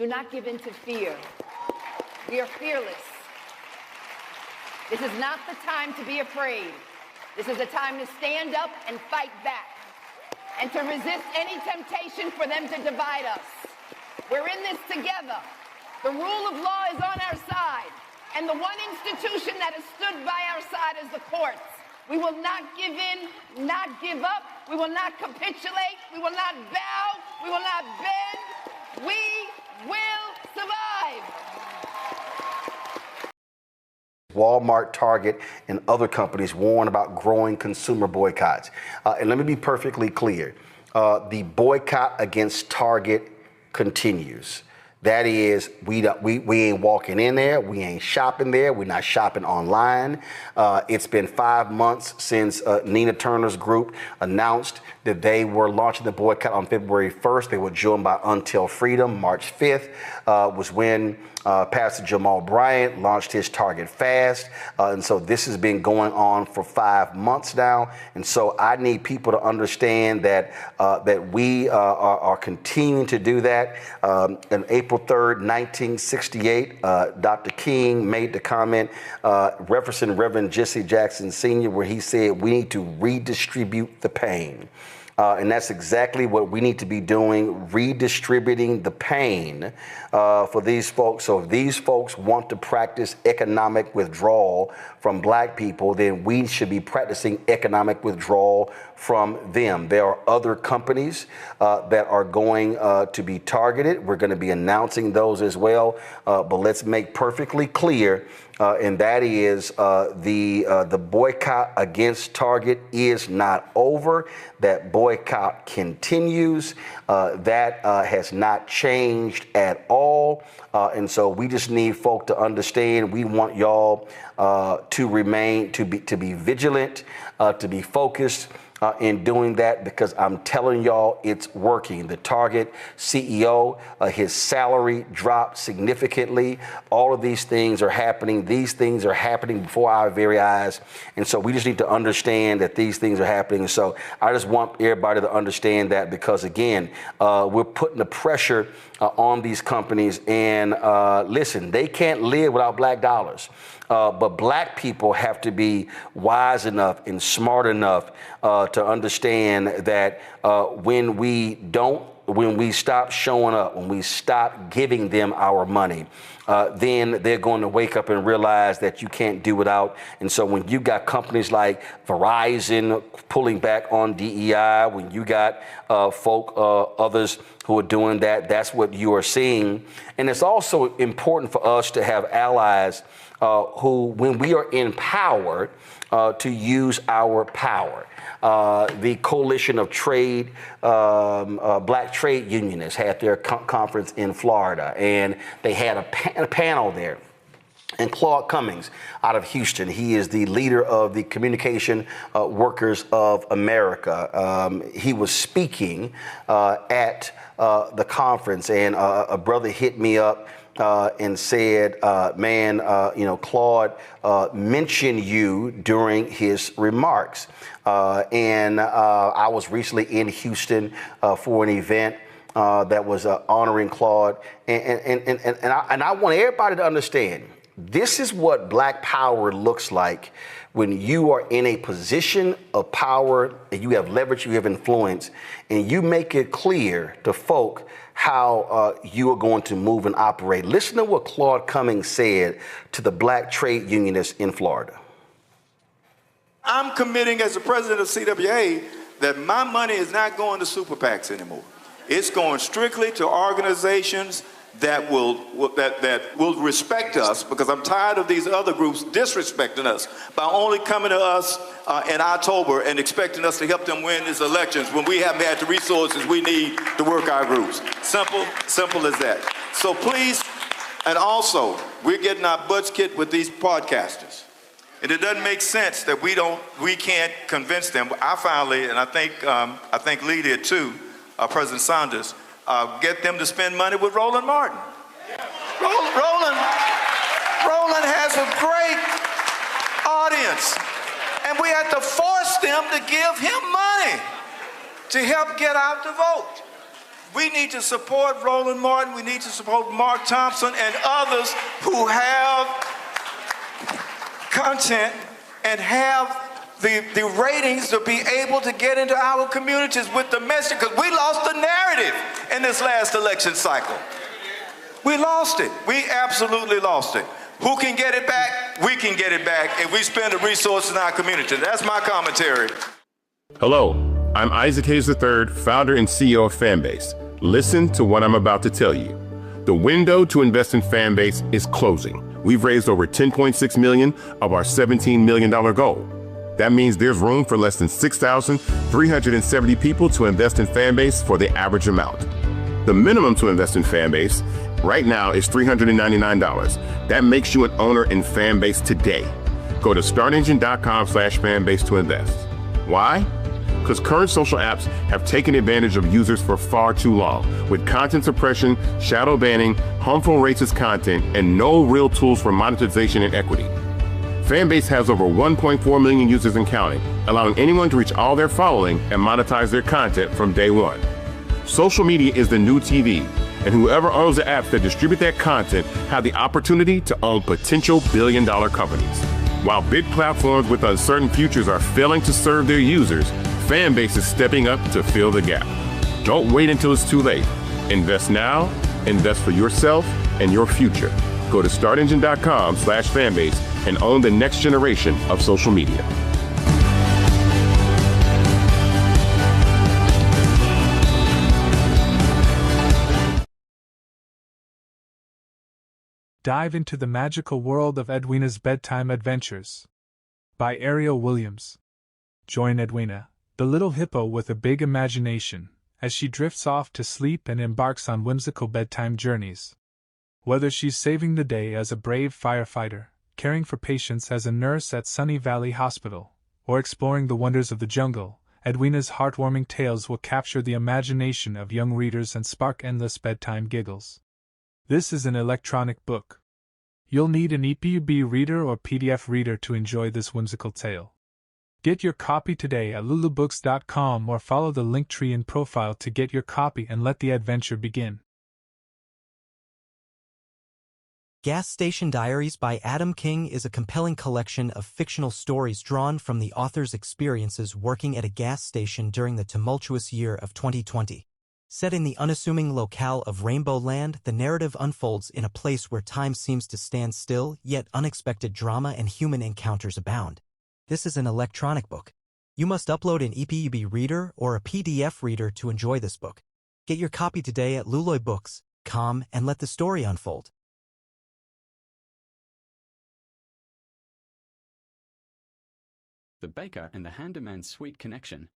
Do not give in to fear. We are fearless. This is not the time to be afraid. This is a time to stand up and fight back and to resist any temptation for them to divide us. We're in this together. The rule of law is on our side, and the one institution that has stood by our side is the courts. We will not give in, not give up. We will not capitulate. We will not bow. We will not bend. We will survive. Walmart, Target, and other companies warn about growing consumer boycotts. And let me be perfectly clear. The boycott against Target continues. That is, we ain't walking in there. We ain't shopping there. We're not shopping online. It's been 5 months since Nina Turner's group announced that they were launching the boycott on February 1st. They were joined by Until Freedom. March 5th was when Pastor Jamal Bryant launched his Target Fast. And so this has been going on for 5 months now. And so I need people to understand that that we are continuing to do that. On April 3rd, 1968, Dr. King made the comment referencing Reverend Jesse Jackson Sr., where he said we need to redistribute the pain. And that's exactly what we need to be doing, redistributing the pain for these folks. So if these folks want to practice economic withdrawal from black people, then we should be practicing economic withdrawal from them. There are other companies that are going to be targeted. We're going to be announcing those as well. But let's make perfectly clear, and that is the boycott against Target is not over. That boycott continues. That has not changed at all. And so we just need folk to understand. We want y'all to remain, to be vigilant, to be focused in doing that, because I'm telling y'all it's working. The Target CEO, his salary dropped significantly. All of these things are happening. These things are happening before our very eyes. And so we just need to understand that these things are happening. So I just want everybody to understand that, because again, we're putting the pressure on these companies. And listen, they can't live without black dollars. But black people have to be wise enough and smart enough to understand that when we stop showing up, when we stop giving them our money, then they're going to wake up and realize that you can't do without. And so when you got companies like Verizon pulling back on DEI, when you got others who are doing that, that's what you are seeing. And it's also important for us to have allies who, when we are in power, to use our power. The Coalition of Trade, Black Trade Unionists had their conference in Florida, and they had a panel there. And Claude Cummings out of Houston, he is the leader of the Communication Workers of America. He was speaking at the conference, and a brother hit me up and said, Claude mentioned you during his remarks. And I was recently in Houston for an event that was honoring Claude. And I want everybody to understand, this is what Black power looks like when you are in a position of power and you have leverage, you have influence, and you make it clear to folk how you are going to move and operate. Listen to what Claude Cummings said to the Black Trade Unionists in Florida. I'm committing as the president of CWA that my money is not going to super PACs anymore. It's going strictly to organizations that will respect us, because I'm tired of these other groups disrespecting us by only coming to us in October and expecting us to help them win these elections when we haven't had the resources we need to work our groups. Simple as that. So please, and also, we're getting our butts kicked with these podcasters. And it doesn't make sense that we can't convince them. I finally, and I think Lee did too, President Sanders, get them to spend money with Roland Martin. Roland has a great audience, and we had to force them to give him money to help get out the vote. We need to support Roland Martin. We need to support Mark Thompson and others who have content and have the ratings to be able to get into our communities with the message, because we lost the narrative in this last election cycle. We lost it. We absolutely lost it. Who can get it back? We can get it back if we spend the resources in our community. That's my commentary. Hello, I'm Isaac Hayes III, founder and CEO of Fanbase. Listen to what I'm about to tell you. The window to invest in Fanbase is closing. We've raised over $10.6 million of our $17 million goal. That means there's room for less than 6,370 people to invest in Fanbase for the average amount. The minimum to invest in Fanbase right now is $399. That makes you an owner in Fanbase today. Go to startengine.com/fanbase to invest. Why? Because current social apps have taken advantage of users for far too long, with content suppression, shadow banning, harmful racist content, and no real tools for monetization and equity. Fanbase has over 1.4 million users and counting, allowing anyone to reach all their following and monetize their content from day one. Social media is the new TV, and whoever owns the apps that distribute that content have the opportunity to own potential billion-dollar companies. While big platforms with uncertain futures are failing to serve their users, Fanbase is stepping up to fill the gap. Don't wait until it's too late. Invest now, invest for yourself and your future. Go to startengine.com/fanbase and own the next generation of social media. Dive into the magical world of Edwina's Bedtime Adventures by Ariel Williams. Join Edwina, the little hippo with a big imagination, as she drifts off to sleep and embarks on whimsical bedtime journeys. Whether she's saving the day as a brave firefighter, caring for patients as a nurse at Sunny Valley Hospital, or exploring the wonders of the jungle, Edwina's heartwarming tales will capture the imagination of young readers and spark endless bedtime giggles. This is an electronic book. You'll need an EPUB reader or PDF reader to enjoy this whimsical tale. Get your copy today at lulubooks.com or follow the link tree in profile to get your copy and let the adventure begin. Gas Station Diaries by Adam King is a compelling collection of fictional stories drawn from the author's experiences working at a gas station during the tumultuous year of 2020. Set in the unassuming locale of Rainbow Land, the narrative unfolds in a place where time seems to stand still, yet unexpected drama and human encounters abound. This is an electronic book. You must upload an EPUB reader or a PDF reader to enjoy this book. Get your copy today at lulubooks.com and let the story unfold. The Baker and the Handyman's Sweet Connection.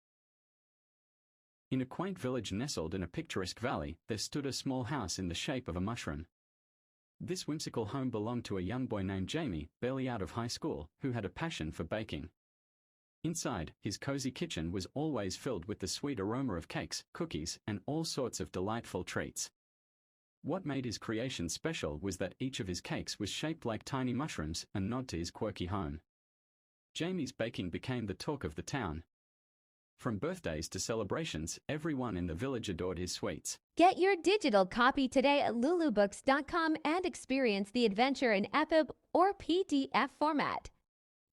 In a quaint village nestled in a picturesque valley, there stood a small house in the shape of a mushroom. This whimsical home belonged to a young boy named Jamie, barely out of high school, who had a passion for baking. Inside, his cozy kitchen was always filled with the sweet aroma of cakes, cookies, and all sorts of delightful treats. What made his creation special was that each of his cakes was shaped like tiny mushrooms, a nod to his quirky home. Jamie's baking became the talk of the town. From birthdays to celebrations, everyone in the village adored his sweets. Get your digital copy today at lulubooks.com and experience the adventure in EPUB or PDF format.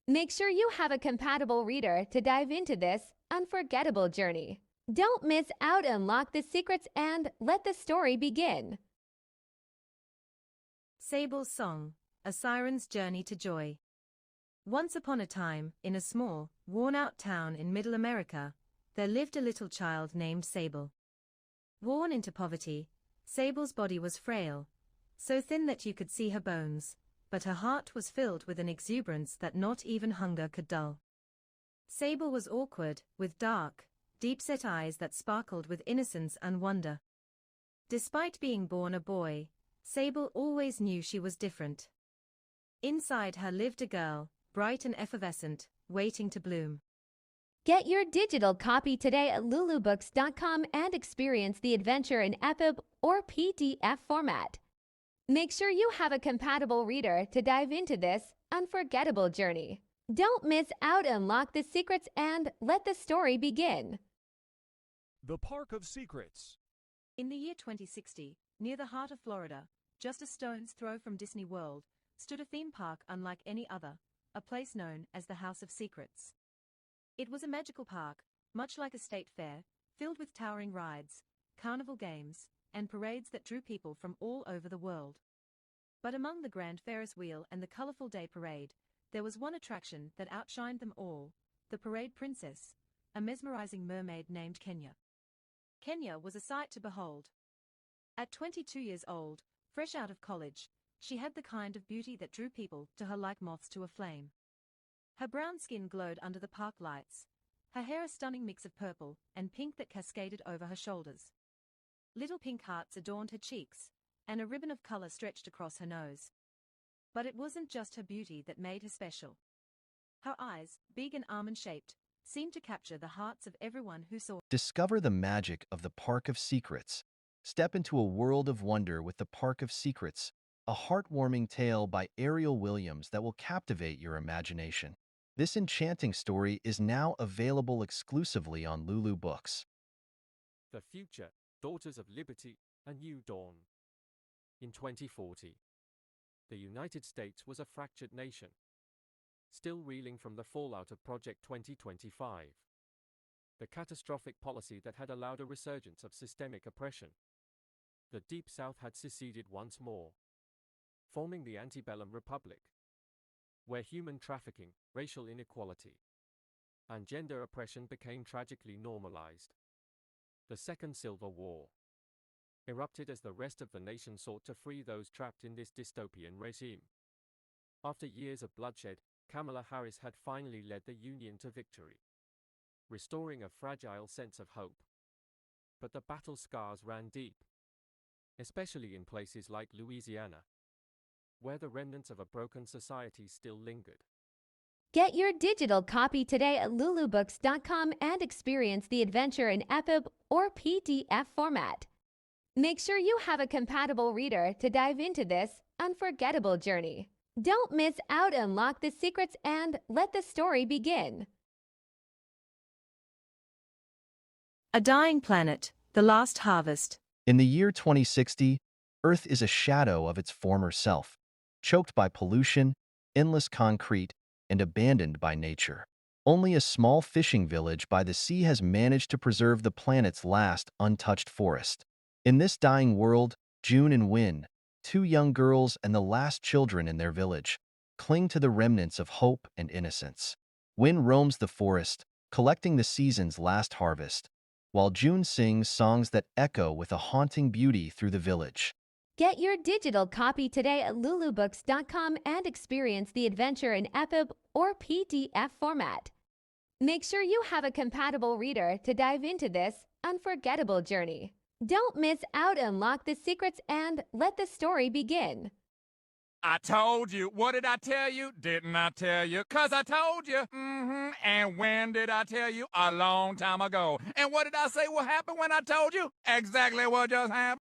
Make sure you have a compatible reader to dive into this unforgettable journey. Don't miss out, unlock the secrets, and let the story begin. Sable's Song, A Siren's Journey to Joy. Once upon a time, in a small, worn-out town in Middle America, there lived a little child named Sable. Born into poverty, Sable's body was frail, so thin that you could see her bones, but her heart was filled with an exuberance that not even hunger could dull. Sable was awkward, with dark, deep-set eyes that sparkled with innocence and wonder. Despite being born a boy, Sable always knew she was different. Inside her lived a girl, bright and effervescent, waiting to bloom. Get your digital copy today at lulubooks.com and experience the adventure in EPUB or PDF format. Make sure you have a compatible reader to dive into this unforgettable journey. Don't miss out, unlock the secrets, and let the story begin. The Park of Secrets. In the year 2060, near the heart of Florida, just a stone's throw from Disney World, stood a theme park unlike any other, a place known as the House of Secrets. It was a magical park, much like a state fair, filled with towering rides, carnival games, and parades that drew people from all over the world. But among the grand Ferris wheel and the colorful day parade, there was one attraction that outshined them all, the Parade Princess, a mesmerizing mermaid named Kenya. Kenya was a sight to behold. At 22 years old, fresh out of college, she had the kind of beauty that drew people to her like moths to a flame. Her brown skin glowed under the park lights, her hair a stunning mix of purple and pink that cascaded over her shoulders. Little pink hearts adorned her cheeks, and a ribbon of color stretched across her nose. But it wasn't just her beauty that made her special. Her eyes, big and almond-shaped, seemed to capture the hearts of everyone who saw. Discover the magic of the Park of Secrets. Step into a world of wonder with the Park of Secrets, a heartwarming tale by Ariel Williams that will captivate your imagination. This enchanting story is now available exclusively on Lulu Books. The Future, Daughters of Liberty, A New Dawn. In 2040, the United States was a fractured nation, still reeling from the fallout of Project 2025, the catastrophic policy that had allowed a resurgence of systemic oppression. The Deep South had seceded once more, forming the antebellum republic, where human trafficking, racial inequality, and gender oppression became tragically normalized. The Second Civil War erupted as the rest of the nation sought to free those trapped in this dystopian regime. After years of bloodshed, Kamala Harris had finally led the Union to victory, restoring a fragile sense of hope. But the battle scars ran deep, especially in places like Louisiana, where the remnants of a broken society still lingered. Get your digital copy today at lulubooks.com and experience the adventure in EPUB or PDF format. Make sure you have a compatible reader to dive into this unforgettable journey. Don't miss out, unlock the secrets, and let the story begin. A Dying Planet, The Last Harvest. In the year 2060, Earth is a shadow of its former self, choked by pollution, endless concrete, and abandoned by nature. Only a small fishing village by the sea has managed to preserve the planet's last untouched forest. In this dying world, June and Win, two young girls and the last children in their village, cling to the remnants of hope and innocence. Win roams the forest, collecting the season's last harvest, while June sings songs that echo with a haunting beauty through the village. Get your digital copy today at lulubooks.com and experience the adventure in EPUB or PDF format. Make sure you have a compatible reader to dive into this unforgettable journey. Don't miss out, unlock the secrets, and let the story begin. I told you. What did I tell you? Didn't I tell you? 'Cause I told you. And when did I tell you? A long time ago. And what did I say will happen when I told you? Exactly what just happened.